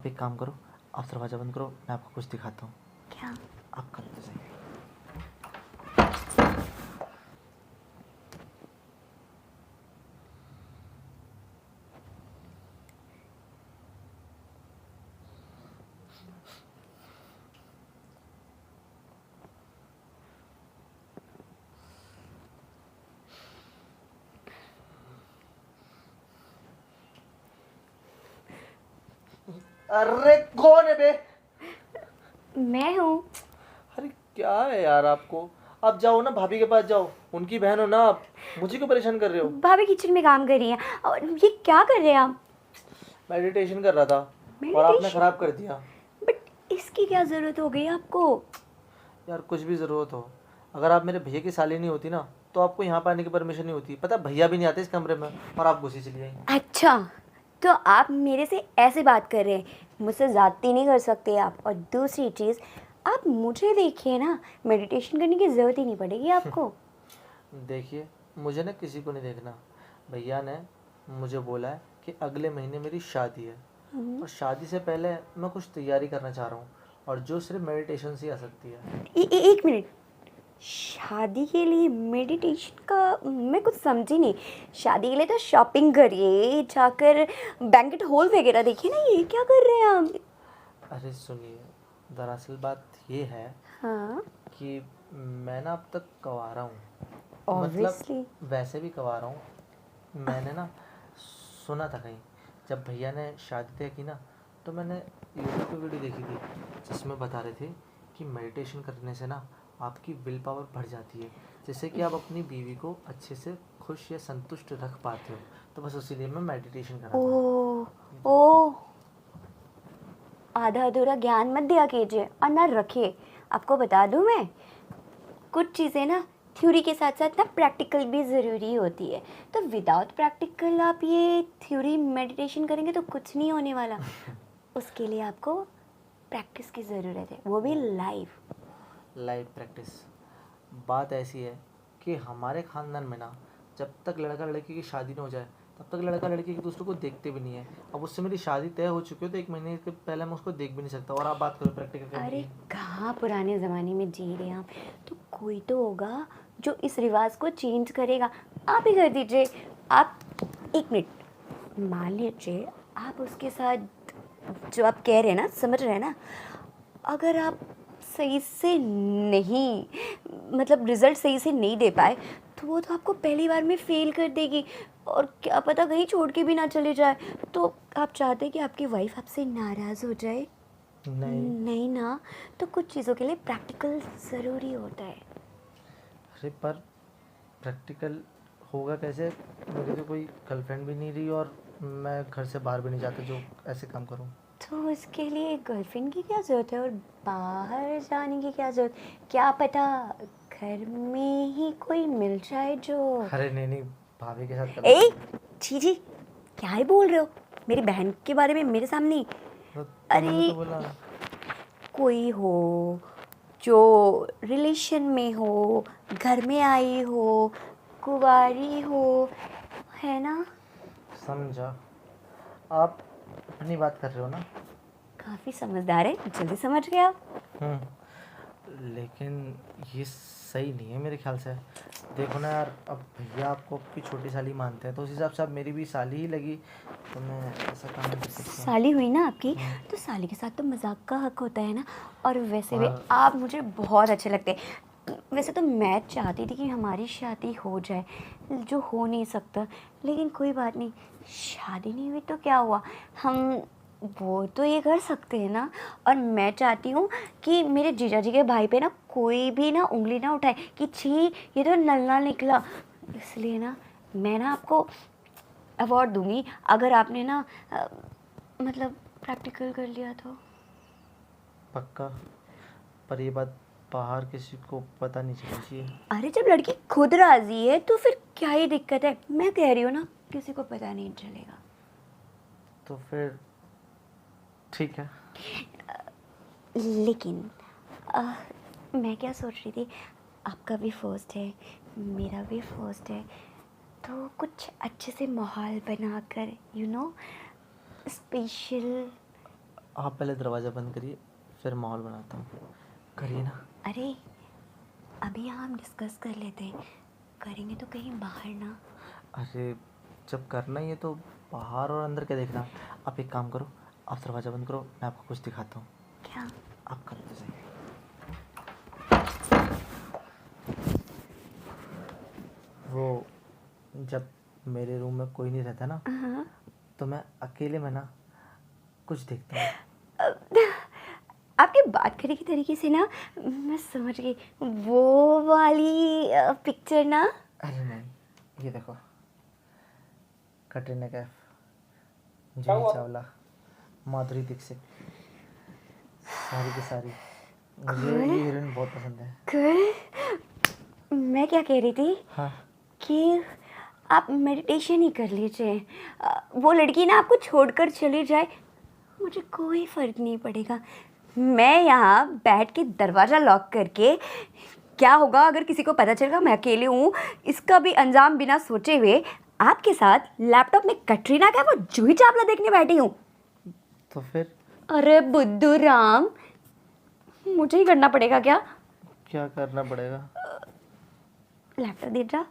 एक काम करो, आप दरवाज़ा बंद करो, मैं आपको कुछ दिखाता हूँ। क्या? आप करो तो सही। अरे कौन है बे? मैं हूँ। अरे क्या है यार आपको? आप जाओ ना, भाभी के पास जाओ, उनकी बहन हो ना आप, मुझे क्यों परेशान कर रहे हो? भाभी किचन में काम कर रही है और ये क्या कर रहे हैं आप? मेडिटेशन कर रहा था और आपने मेडिटेशन? ख़राब कर दिया। बट इसकी क्या ज़रूरत हो गई आपको? यार कुछ भी ज़रूरत हो, अगर आप मेरे भैया की साली नहीं होती ना तो आपको यहाँ पर आने की परमिशन नहीं होती। पता, भैया भी नहीं आते इस कमरे में और आप घुसी चली आई। अच्छा, तो आप मेरे से ऐसे बात कर रहे हैं, मुझसे ज़्यादती नहीं कर सकते आप। और दूसरी चीज़, आप मुझे देखिए ना, मेडिटेशन करने की ज़रूरत ही नहीं पड़ेगी आपको। देखिए, मुझे ना किसी को नहीं देखना। भैया ने मुझे बोला है कि अगले महीने मेरी शादी है और शादी से पहले मैं कुछ तैयारी करना चाह रहा हूँ, और जो सिर्फ मेडिटेशन से ही आ सकती है। एक मिनट, शादी के लिए मेडिटेशन का मैं कुछ समझी नहीं। शादी के लिए तो शॉपिंग करिए, जाकर बैंकेट हॉल वगैरह देखिए ना, ये क्या कर रहे हैं आप? अरे सुनिए, दरअसल बात ये है हाँ, कि मैं ना अब तक कवारा हूँ, मतलब ऑब्वियसली। वैसे भी कवारा हूँ। मैंने ना सुना था कहीं, जब भैया ने शादी तय की ना, तो मैंने यूट्यूब पे वीडियो देखी थी जिसमें बता रहे थे कि मेडिटेशन करने से ना आपकी विल पावर बढ़ जाती है, जिससे कि आप अपनी बीवी को अच्छे से खुश या संतुष्ट रख पाते हो। तो बस उसी लिए मैं मेडिटेशन कर रहा ओ था। ओ, आधा अधूरा ज्ञान मत दिया कीजिए और ना रखिए। आपको बता दूं मैं, कुछ चीज़ें ना थ्योरी के साथ साथ ना प्रैक्टिकल भी ज़रूरी होती है। तो विदाउट प्रैक्टिकल आप ये थ्योरी मेडिटेशन करेंगे तो कुछ नहीं होने वाला। उसके लिए आपको प्रैक्टिस की ज़रूरत है, वो भी लाइव। Live practice. बात ऐसी है कि हमारे ख़ानदान में ना, जब तक लड़का लड़की की शादी ना हो जाए तब तक लड़का लड़की एक दूसरे को देखते भी नहीं है। अब उससे मेरी शादी तय हो चुकी है तो 1 महीने के पहले मैं उसको देख भी नहीं सकता, और आप बात करो प्रैक्टिकल करने अरे की। कहाँ पुराने ज़माने में जी रहे हैं आप? तो कोई तो होगा जो इस रिवाज को चेंज करेगा। आप ही कर दीजिए। आप एक मिनट, मान लीजिए आप उसके साथ, जो आप कह रहे हैं ना, समझ रहे हैं ना, अगर आप सही से नहीं, मतलब रिजल्ट सही से नहीं दे पाए, तो वो तो आपको पहली बार में फेल कर देगी और क्या पता कहीं छोड़ के भी ना चले जाए। तो आप चाहते हैं कि आपकी वाइफ आपसे नाराज़ हो जाए? नहीं। नहीं ना। तो कुछ चीज़ों के लिए प्रैक्टिकल ज़रूरी होता है। अरे पर प्रैक्टिकल होगा कैसे? मेरी तो कोई गर्लफ्रेंड भी नहीं रही और मैं घर से बाहर भी नहीं जाता जो ऐसे काम करूँ। तो उसके लिए गर्लफ्रेंड की क्या ज़रूरत है और बाहर जाने की क्या ज़रूरत? क्या पता घर में ही कोई मिल जाए जो। अरे नहीं नहीं, भाभी के साथ कर ए, लूँगा। जी जी, क्या ही बोल रहे हो मेरी बहन के बारे में मेरे सामने? तो मैंने अरे तो बोला। कोई हो जो रिलेशन में हो, घर में आई हो, कुंवारी हो, है ना? समझा, आप अपनी बात कर रहे हो ना? काफ़ी समझदार है, जल्दी समझ गए आप। लेकिन ये सही नहीं है मेरे ख्याल से। देखो ना यार, अब भैया आपको आपकी छोटी साली मानते हैं तो उस हिसाब से अब मेरी भी साली ही लगी, तो मैं ऐसा काम नहीं कर सकता। साली हुई ना आपकी, हम्म। तो साली के साथ तो मजाक का हक होता है ना। और वैसे भी और आप मुझे बहुत अच्छे लगते हैं। वैसे तो मैं चाहती थी कि हमारी शादी हो जाए, जो हो नहीं सकता, लेकिन कोई बात नहीं। शादी नहीं हुई तो क्या हुआ, हम वो तो ये कर सकते हैं ना। और मैं चाहती हूँ कि मेरे जीजा जी के भाई पे ना कोई भी ना उंगली ना उठाए कि छी ये तो नल्ला निकला। इसलिए ना मैं ना आपको अवार्ड दूंगी अगर आपने ना मतलब प्रैक्टिकल कर लिया तो। पक्का? पर ये बात बाहर किसी को पता नहीं चलनी चाहिए। अरे जब लड़की खुद राजी है तो फिर क्या ही दिक्कत है? मैं कह रही हूँ ना, किसी को पता नहीं चलेगा। तो फिर ठीक है। लेकिन अ, मैं क्या सोच रही थी, आपका भी फर्स्ट है, मेरा भी फर्स्ट है, तो कुछ अच्छे से माहौल बनाकर, स्पेशल आप पहले दरवाज़ा बंद करिए, फिर माहौल बनाता हूँ। करिए ना। अरे अभी यहाँ हम डिस्कस कर लेते हैं, करेंगे तो कहीं बाहर ना। अरे जब करना ही है तो बाहर और अंदर क्या देखना। आप एक काम करो, आप दरवाज़ा बंद करो, मैं आपको कुछ दिखाता हूँ। क्या? आप करो तो सही। वो जब मेरे रूम में कोई नहीं रहता ना, हाँ। तो मैं अकेले में ना कुछ देखता हूँ। आपकी बात करने के तरीके से ना मैं समझ गई, वो वाली पिक्चर ना। अरे नहीं, ये देखो, कटरीना कैफ, जूही चावला, माधुरी दीक्षित, सारी की सारी। मुझे ये हीरोइन बहुत पसंद है। कर मैं क्या कह रही थी हाँ। कि आप मेडिटेशन ही कर लीजिए। वो लड़की ना आपको छोड़कर चली जाए, मुझे कोई फर्क नहीं पड़ेगा। मैं यहाँ बैठ के दरवाज़ा लॉक करके, क्या होगा अगर किसी को पता चलेगा मैं अकेले हूँ, इसका भी अंजाम बिना सोचे हुए आपके साथ लैपटॉप में कटरीना का वो जूही चावला देखने बैठी हूँ। तो फिर अरे बुद्धू राम, मुझे ही करना पड़ेगा क्या? क्या करना पड़ेगा? लैपटॉप दे जा।